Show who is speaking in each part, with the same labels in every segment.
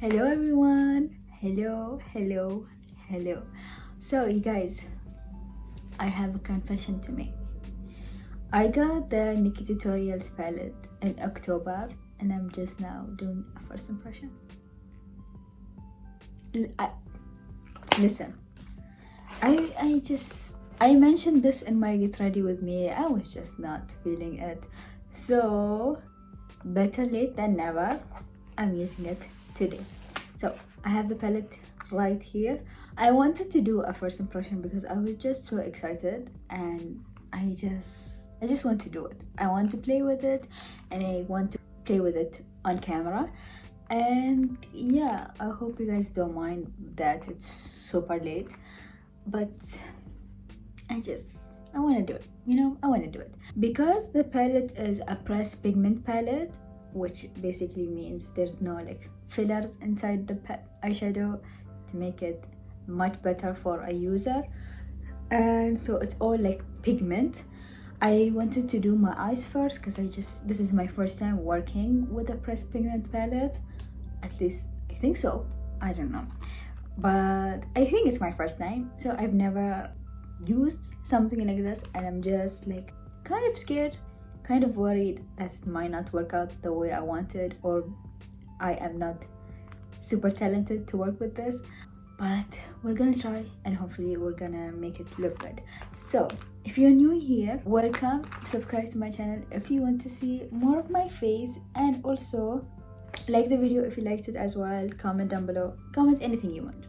Speaker 1: Hello everyone, hello. So you guys, I have a confession to make. I got the NikkieTutorials palette in October and I'm just now doing a first impression. Listen, I mentioned this in my Get Ready With Me. I was just not feeling it. So better late than never. I'm using it today. So I have the palette right here. I wanted to do a first impression because I was just so excited and I just want to do it. I want to play with it and I want to play with it on camera. And yeah, I hope you guys don't mind that it's super late, but I want to do it, I want to do it. Because the palette is a pressed pigment palette, which basically means there's no like fillers inside the eyeshadow to make it much better for a user. And so it's all like pigment. I wanted to do my eyes first because this is my first time working with a pressed pigment palette. At least I think so. I don't know. But I think it's my first time. So I've never used something like this and I'm just like kind of scared, kind of worried that it might not work out the way I wanted, or I am not super talented to work with this. But we're gonna try and hopefully we're gonna make it look good. So if you're new here, welcome. Subscribe to my channel if you want to see more of my face, and also like the video if you liked it as well. Comment down below, comment anything you want,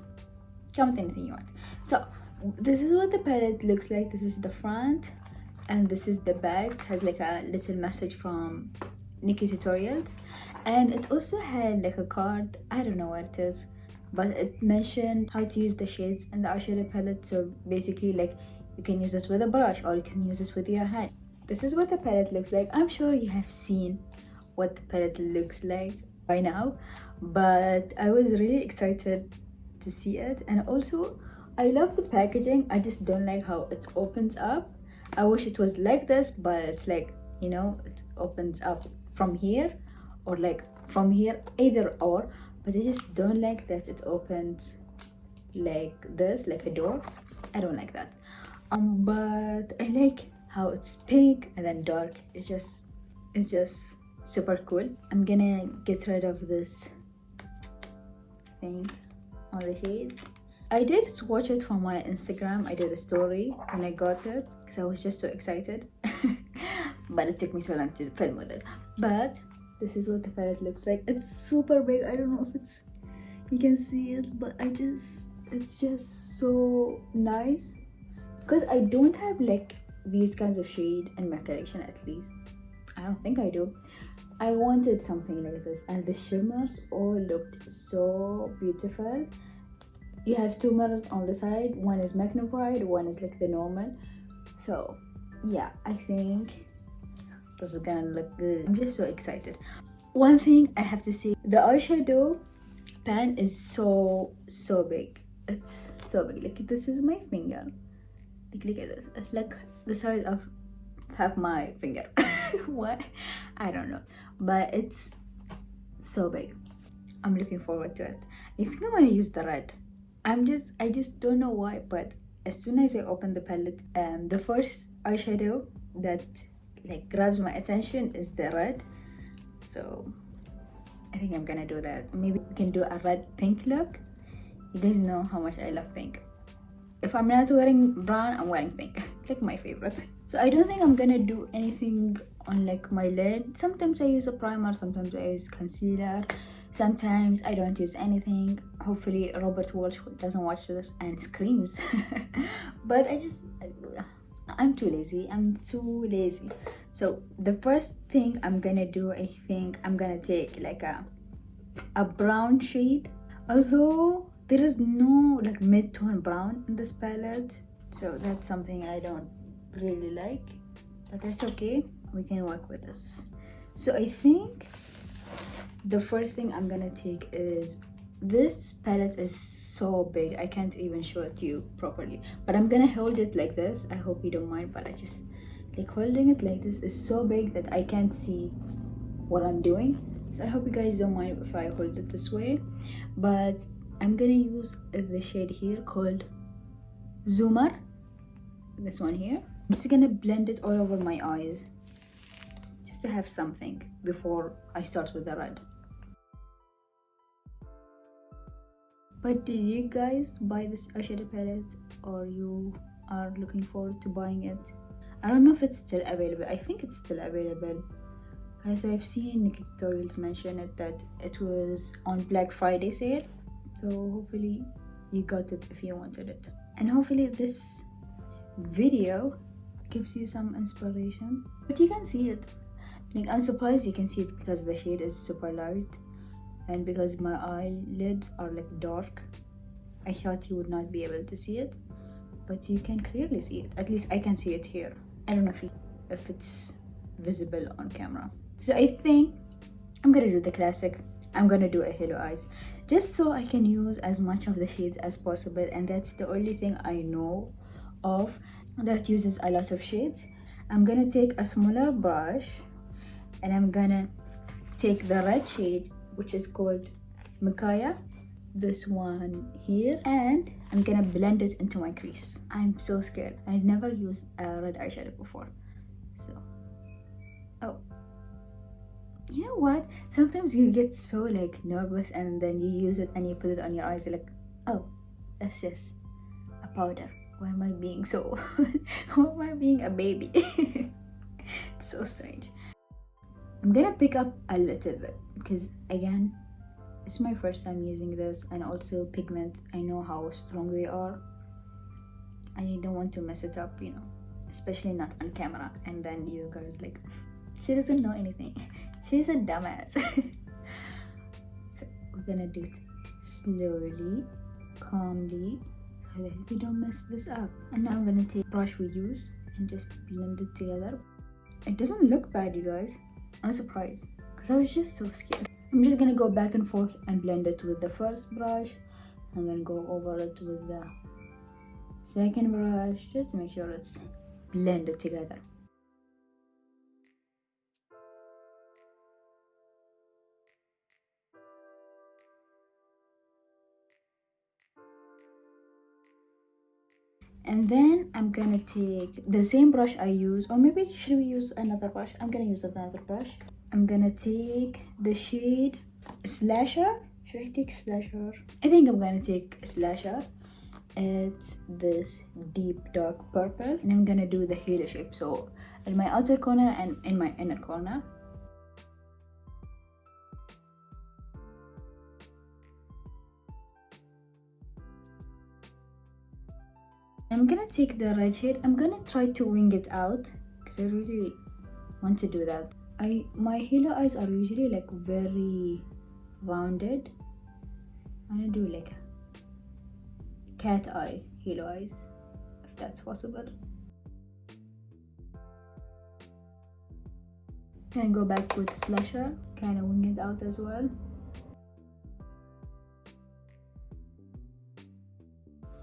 Speaker 1: So this is what the palette looks like. This is the front and this is the back. It has like a little message from NikkieTutorials, and it also had like a card. I don't know what it is, but it mentioned how to use the shades in the eyeshadow palette. So basically like you can use it with a brush or you can use it with your hand. This is what the palette looks like. I'm sure you have seen what the palette looks like by now, but I was really excited to see it. And also I love the packaging. I just don't like how it opens up. I wish it was like this, but it's like, it opens up from here or like from here, either or. But I just don't like that it opens like this, like a door. I don't like that. But I like how it's pink and then dark. It's just super cool. I'm gonna get rid of this thing on the shades. I did swatch it for my Instagram. I did a story when I got it because I was just so excited. But it took me so long to film with it. But this is what the palette looks like. It's super big. I don't know if you can see it, but it's just so nice because I don't have like these kinds of shade in my collection. At least I don't think I do. I wanted something like this, and the shimmers all looked so beautiful. You have two mirrors on the side. One is magnified, one is like the normal. So yeah, I think this is gonna look good. I'm just so excited. One thing I have to say, the eyeshadow pan is so big. It's so big. Like this is my finger. Like look at this. It's like the size of half my finger. What? I don't know. But it's so big. I'm looking forward to it. I think I'm gonna use the red. I just don't know why, but as soon as I open the palette, the first eyeshadow that like grabs my attention is the red. So I think I'm gonna do that. Maybe we can do a red pink look. You guys know how much I love pink. If I'm not wearing brown, I'm wearing pink. It's like my favorite. So I don't think I'm gonna do anything on like my lid. Sometimes I use a primer, sometimes I use concealer, sometimes I don't use anything. Hopefully Robert Walsh doesn't watch this and screams. But I'm too lazy. So the first thing I'm gonna do, I think I'm gonna take like a brown shade, although there is no like mid-tone brown in this palette, so that's something I don't really like, but that's okay, we can work with this. So I think the first thing I'm gonna take is this palette is so big, I can't even show it to you properly, but I'm gonna hold it like this. I hope you don't mind, but I just like holding it like this is so big that I can't see what I'm doing. So I hope you guys don't mind if I hold it this way, but I'm gonna use the shade here called Zoomer, this one here. I'm just gonna blend it all over my eyes just to have something before I start with the red. But did you guys buy this eyeshadow palette, or you are looking forward to buying it? I don't know if it's still available. I think it's still available, because I've seen NikkieTutorials mention it, that it was on Black Friday sale. So hopefully you got it if you wanted it. And hopefully this video gives you some inspiration. But you can see it. Like, I'm surprised you can see it because the shade is super light. And because my eyelids are like dark, I thought you would not be able to see it, but you can clearly see it. At least I can see it here. I don't know if it's visible on camera. So I think I'm gonna do the classic. I'm gonna do a halo eyes, just so I can use as much of the shades as possible, and that's the only thing I know of that uses a lot of shades. I'm gonna take a smaller brush and I'm gonna take the red shade, which is called Mikaya, this one here, and I'm gonna blend it into my crease. I'm so scared. I never used a red eyeshadow before, so oh, you know what, sometimes you get so like nervous and then you use it and you put it on your eyes, you're like, oh, that's just a powder. Why am I being so why am I being a baby? It's so strange. I'm gonna pick up a little bit because again, it's my first time using this, and also Pigment, I know how strong they are. I don't want to mess it up, you know, especially not on camera, and then you guys like, she doesn't know anything, she's a dumbass. So we're gonna do it slowly, calmly, so that we don't mess this up. And now I'm gonna take the brush we use and just blend it together. It doesn't look bad, you guys. I'm surprised because I was just so scared. I'm just gonna go back and forth and blend it with the first brush and then go over it with the second brush, just to make sure it's blended together. And then I'm gonna take the same brush I use, or maybe should we use another brush? I'm gonna use another brush. I'm gonna take the shade Slasher. Should I take Slasher? I think I'm gonna take Slasher. It's this deep dark purple, and I'm gonna do the halo shape, so in my outer corner and in my inner corner. I'm gonna take the red shade. I'm gonna try to wing it out because I really want to do that. My halo eyes are usually like very rounded. I'm gonna do like a cat eye halo eyes, if that's possible. Can go back with Slasher, kind of wing it out as well.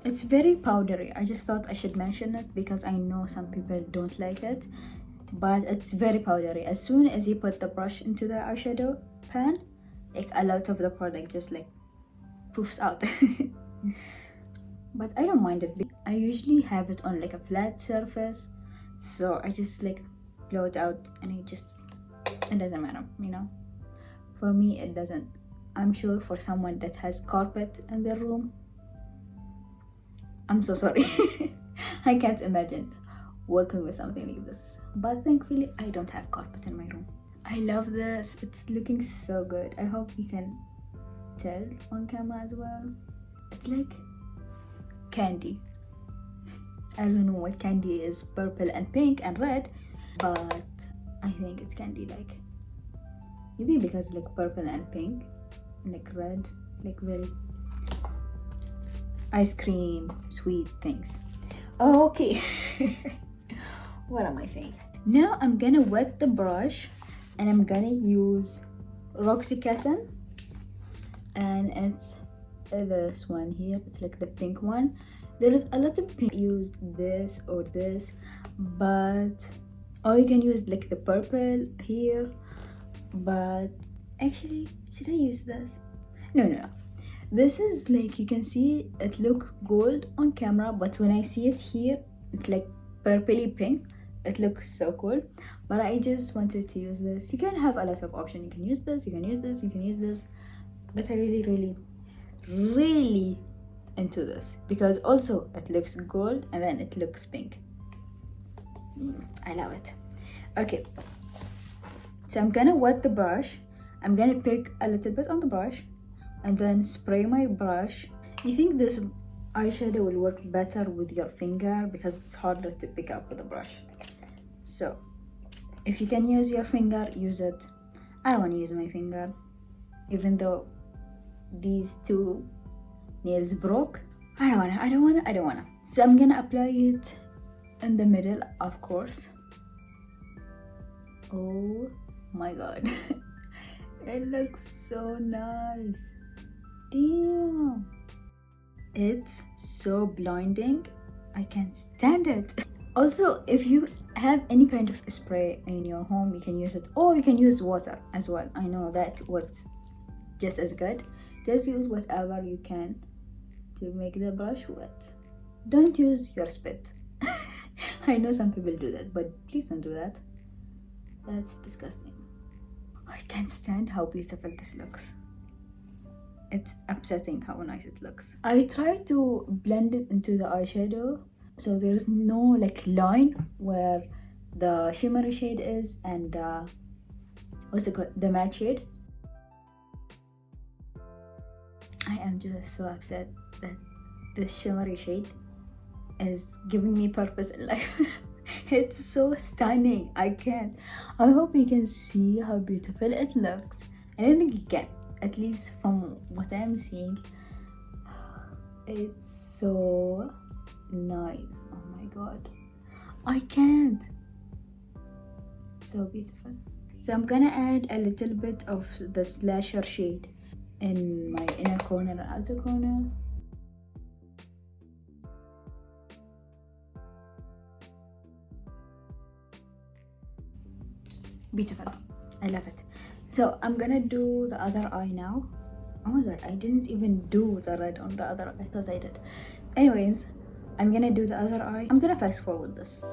Speaker 1: It's very powdery. I just thought I should mention it because I know some people don't like it, but it's very powdery. As soon as you put the brush into the eyeshadow pan, like a lot of the product just like poofs out. But I don't mind it. I usually have it on like a flat surface, so I just like blow it out and it doesn't matter, you know. For me it doesn't. I'm sure for someone that has carpet in their room, I'm so sorry. I can't imagine working with something like this, but thankfully I don't have carpet in my room. I love this. It's looking so good. I hope you can tell on camera as well. It's like candy. I don't know what candy is, purple and pink and red, but I think it's candy, like maybe because like purple and pink and like red, like very ice cream, sweet things. Oh, okay. What am I saying? Now I'm gonna wet the brush and I'm gonna use Roxy Cotton, and it's this one here. It's like the pink one. There is a lot of pink. Use this or this, or you can use like the purple here, but Actually, should I use this? No. This is like, you can see it look gold on camera, but when I see it here, it's like purpley pink. It looks so cool, but I just wanted to use this. You can have a lot of options. You can use this, you can use this, you can use this, but I really into this because also it looks gold and then it looks pink. I love it. Okay, so I'm gonna wet the brush. I'm gonna pick a little bit on the brush and then spray my brush. I think this eyeshadow will work better with your finger because it's harder to pick up with a brush. So if you can use your finger, use it. I don't want to use my finger, even though these two nails broke. I don't wanna. So I'm gonna apply it in the middle, of course. Oh my god. It looks so nice. Damn. It's so blinding. I can't stand it. Also, if you have any kind of spray in your home, you can use it, or you can use water as well. I know that works just as good. Just use whatever you can to make the brush wet. Don't use your spit. I know some people do that, but please don't do that. That's disgusting. I can't stand how beautiful this looks. It's upsetting how nice it looks. I try to blend it into the eyeshadow so there's no like line where the shimmery shade is and the what's it called, the matte shade. I am just so upset that this shimmery shade is giving me purpose in life. It's so stunning. I can't. I hope you can see how beautiful it looks. I don't think you can, at least from what I'm seeing. It's so nice. Oh my god, I can't. It's so beautiful. So I'm gonna add a little bit of the slasher shade in my inner corner and outer corner. Beautiful. I love it. So I'm gonna do the other eye now. Oh my god, I didn't even do the red on the other eye. I thought I did. Anyways, I'm gonna do the other eye. I'm gonna fast forward this.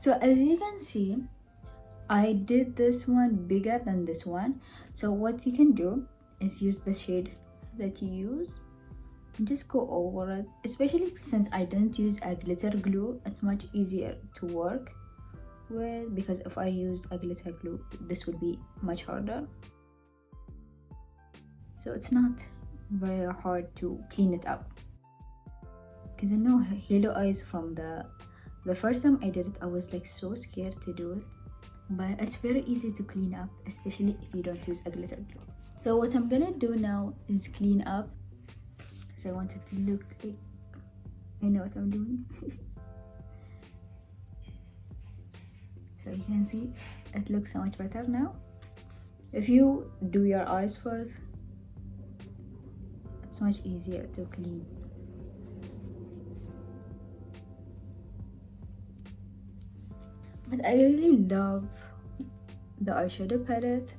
Speaker 1: So as you can see, I did this one bigger than this one. So what you can do is use the shade that you use and just go over it. Especially since I didn't use a glitter glue, it's much easier to work with, because if I use a glitter glue, this would be much harder. So it's not very hard to clean it up. Because I know halo eyes from the first time I did it, I was like so scared to do it. But it's very easy to clean up, especially if you don't use a glitter glue. So what I'm gonna do now is clean up, because I want it to look like I know what I'm doing. So you can see it looks so much better now. If you do your eyes first, it's much easier to clean. But I really love the eyeshadow palette.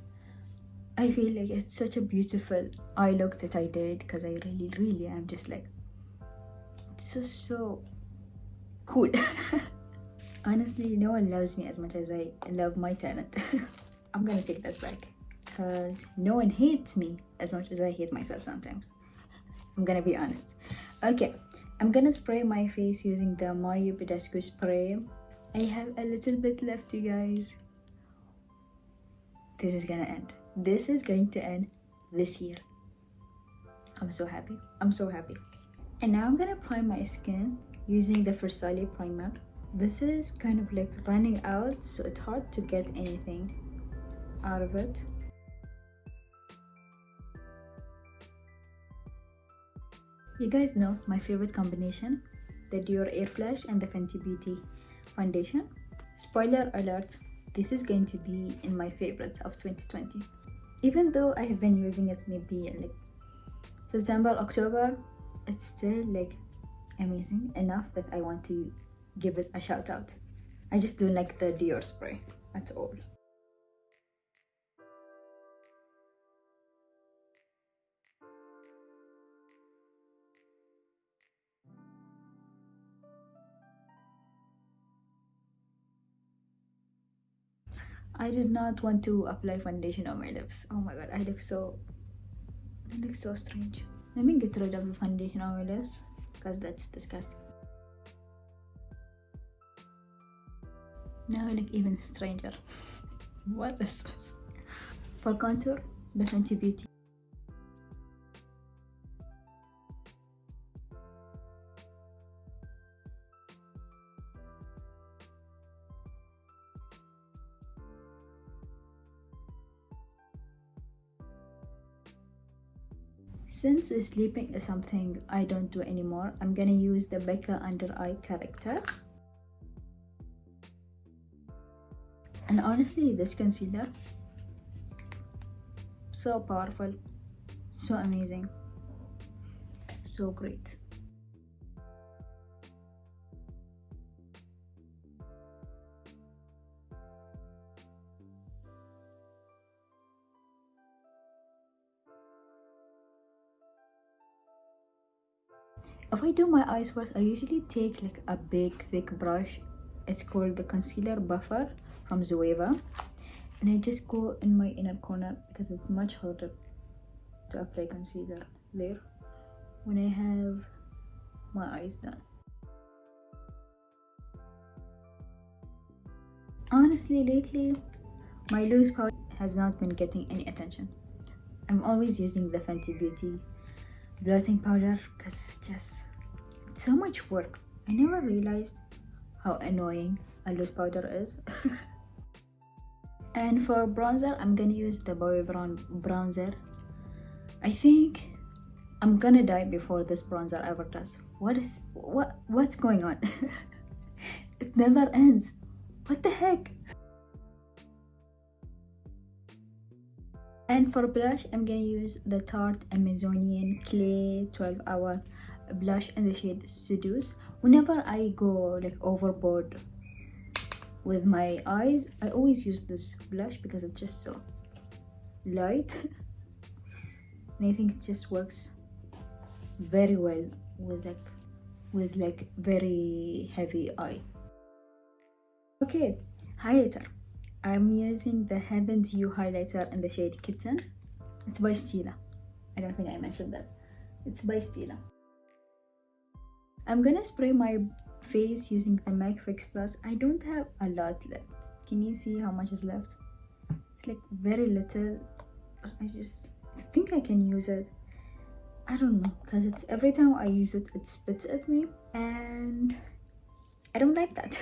Speaker 1: I feel like it's such a beautiful eye look that I did, because I really am just like, it's so cool. Honestly, no one loves me as much as I love my talent. I'm gonna take that back, because no one hates me as much as I hate myself sometimes. I'm gonna be honest. Okay, I'm gonna spray my face using the Mario Badescu spray. I have a little bit left, you guys. This is gonna end. This is going to end this year. I'm so happy. I'm so happy. And now I'm gonna prime my skin using the Farsáli primer. This is kind of like running out, so it's hard to get anything out of it. You guys know my favorite combination, the Dior Airflash and the Fenty Beauty foundation. Spoiler alert, this is going to be in my favorites of 2020. Even though I have been using it maybe in like September, October, it's still like amazing enough that I want to give it a shout out. I just don't like the Dior spray at all. I did not want to apply foundation on my lips. Oh my god, I look so strange. Let me get rid of the foundation on my lips because that's disgusting. Now I look even stranger. What is this? For contour, the Fenty Beauty. Since sleeping is something I don't do anymore, I'm gonna use the Becca Under Eye Corrector. And honestly, this concealer, so powerful, so amazing, so great. If I do my eyes first, I usually take like a big thick brush. It's called the Concealer Buffer from Zoeva, and I just go in my inner corner because it's much harder to apply concealer there when I have my eyes done. Honestly, lately my loose powder has not been getting any attention. I'm always using the Fenty Beauty blotting powder because it's so much work. I never realized how annoying a loose powder is. And for bronzer, I'm gonna use the Bobbi bronzer. I think I'm gonna die before this bronzer ever does. What's going on? It never ends. What the heck? And for blush, I'm gonna use the Tarte Amazonian Clay 12-hour blush in the shade Seduce. Whenever I go like overboard with my eyes, I always use this blush because it's just so light. And I think it just works very well with like very heavy eye. Okay, highlighter. I'm using the Heaven's You highlighter in the shade Kitten. It's by Stila. I don't think I mentioned that. It's by Stila. I'm gonna spray my face using the MAC Fix Plus. I don't have a lot left. Can you see how much is left? It's like very little. I think I can use it. I don't know, because it's every time I use it, it spits at me, and I don't like that.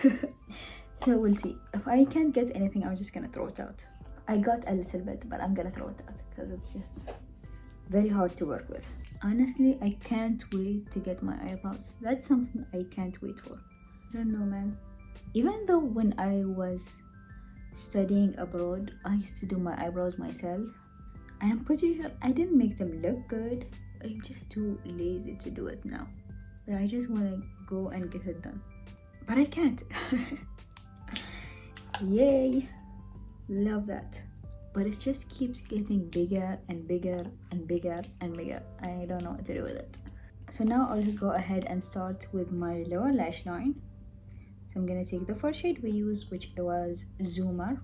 Speaker 1: So we'll see. If I can't get anything, I'm just gonna throw it out. I got a little bit, but I'm gonna throw it out because it's just very hard to work with. Honestly, I can't wait to get my eyebrows. That's something I can't wait for. I don't know, man. Even though when I was studying abroad, I used to do my eyebrows myself, and I'm pretty sure I didn't make them look good. I'm just too lazy to do it now. But I just want to go and get it done. But I can't. Yay! Love that. But it just keeps getting bigger and bigger and bigger and bigger. I don't know what to do with it. So now I'll go ahead and start with my lower lash line. So I'm gonna take the first shade we used, which was Zoomer.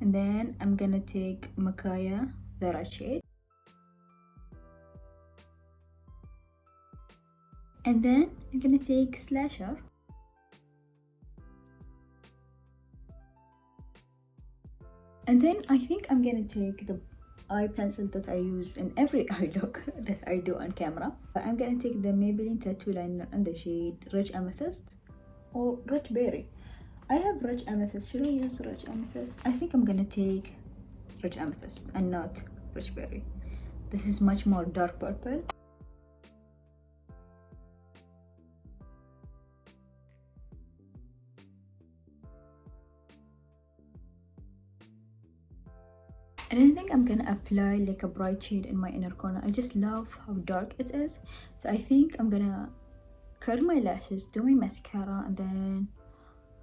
Speaker 1: And then I'm gonna take Makaya, the red shade. And then I'm gonna take Slasher. And then I think I'm gonna take the eye pencil that I use in every eye look that I do on camera. I'm gonna take the Maybelline Tattoo Liner in the shade Rich Amethyst or Rich Berry. I have Rich Amethyst. Should I use Rich Amethyst? I think I'm gonna take Rich Amethyst and not Rich Berry. This is much more dark purple. And I think I'm gonna apply like a bright shade in my inner corner. I just love how dark it is. So I think I'm gonna curl my lashes, do my mascara, and then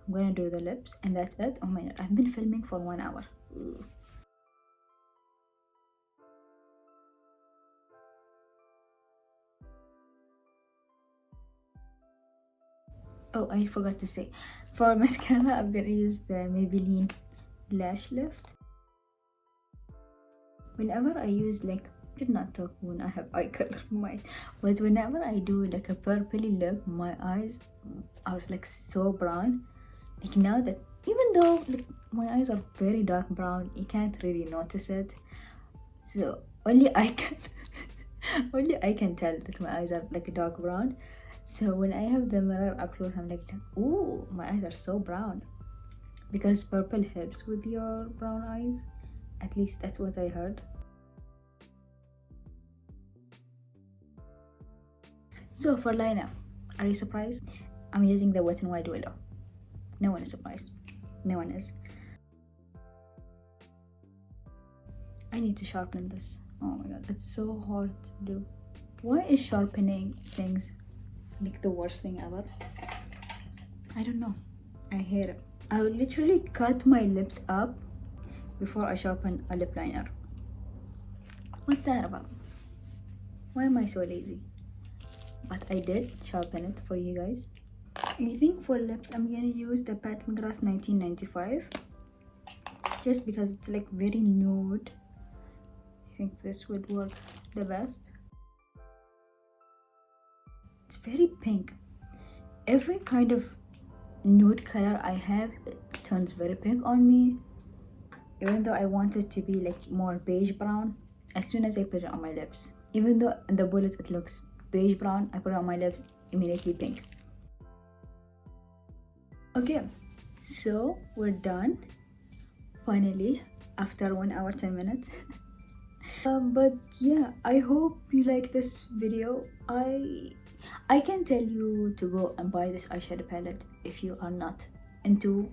Speaker 1: I'm gonna do the lips, and that's it. Oh my god, I've been filming for 1 hour. Ooh. Oh, I forgot to say, for mascara, I'm gonna use the Maybelline Lash Lift. Whenever I use like, I did not talk when I have eye color, but whenever I do like a purpley look, my eyes are like so brown. Like now that, even though like, my eyes are very dark brown, you can't really notice it. So only I can, only I can tell that my eyes are like dark brown. So when I have the mirror up close, I'm like, ooh, my eyes are so brown. Because purple helps with your brown eyes. At least that's what I heard. So for liner, are you surprised? I'm using the Wet n Wild Willow. No one is surprised. No one is. I need to sharpen this. Oh my god, it's so hard to do. Why is sharpening things like the worst thing ever? I don't know. I hate it. I will literally cut my lips up before I sharpen a lip liner. What's that about? Why am I so lazy? But I did sharpen it for you guys. I think for lips I'm gonna use the Pat McGrath 1995, just because it's like very nude. I think this would work the best. It's very pink. Every kind of nude color I have, it turns very pink on me. Even though I want it to be like more beige brown, as soon as I put it on my lips, even though in the bullet it looks beige brown, I put it on my lips, immediately pink. Okay, so we're done finally after 1 hour 10 minutes. But yeah, I hope you like this video. I can tell you to go and buy this eyeshadow palette if you are not into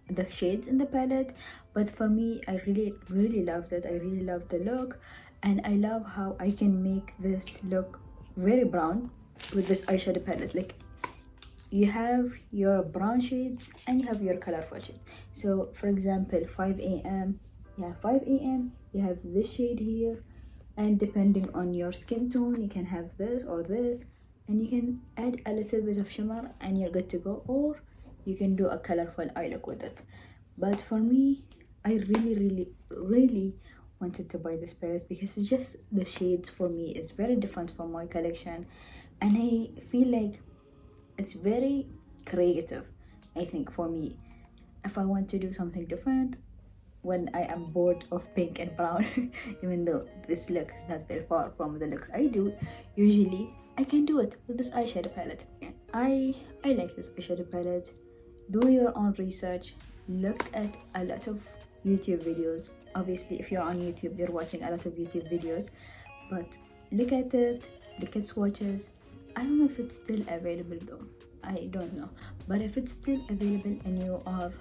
Speaker 1: the shades in the palette, but for me, I really loved it. I really loved the look, and I love how I can make this look very brown with this eyeshadow palette. Like, you have your brown shades and you have your colorful shades. So for example, 5 a.m. yeah, 5 a.m. you have this shade here, and depending on your skin tone, you can have this or this, and you can add a little bit of shimmer and you're good to go, or you can do a colorful eye look with it. But for me, I really wanted to buy this palette because it's just the shades for me is very different from my collection, and I feel like it's very creative. I think for me, if I want to do something different when I am bored of pink and brown, even though this look is not very far from the looks I do usually, I can do it with this eyeshadow palette. I like this eyeshadow palette. Do your own research, look at a lot of YouTube videos. Obviously, if you're on YouTube, you're watching a lot of YouTube videos, but look at it, look at swatches. I don't know if it's still available though, I don't know, but if it's still available and you are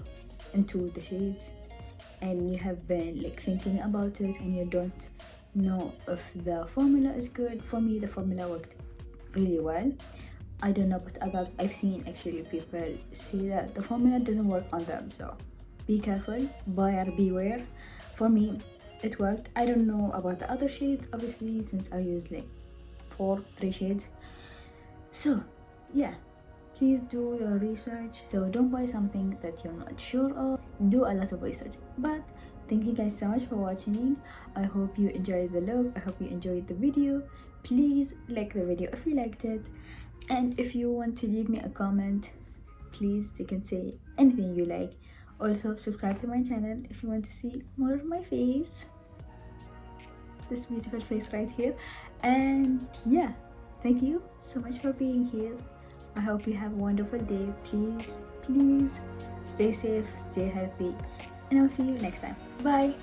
Speaker 1: into the shades and you have been like thinking about it and you don't know if the formula is good, for me the formula worked really well. I don't know about others. I've seen actually people say that the formula doesn't work on them, so be careful, buyer beware. For me, it worked. I don't know about the other shades, obviously, since I used like 3 shades. So yeah, please do your research. So don't buy something that you're not sure of. Do a lot of research. But thank you guys so much for watching. I hope you enjoyed the look. I hope you enjoyed the video. Please like the video if you liked it, and if you want to leave me a comment, please, you can say anything you like. Also subscribe to my channel if you want to see more of my face, this beautiful face right here. And yeah, thank you so much for being here. I hope you have a wonderful day. Please stay safe, stay healthy, and I'll see you next time. Bye.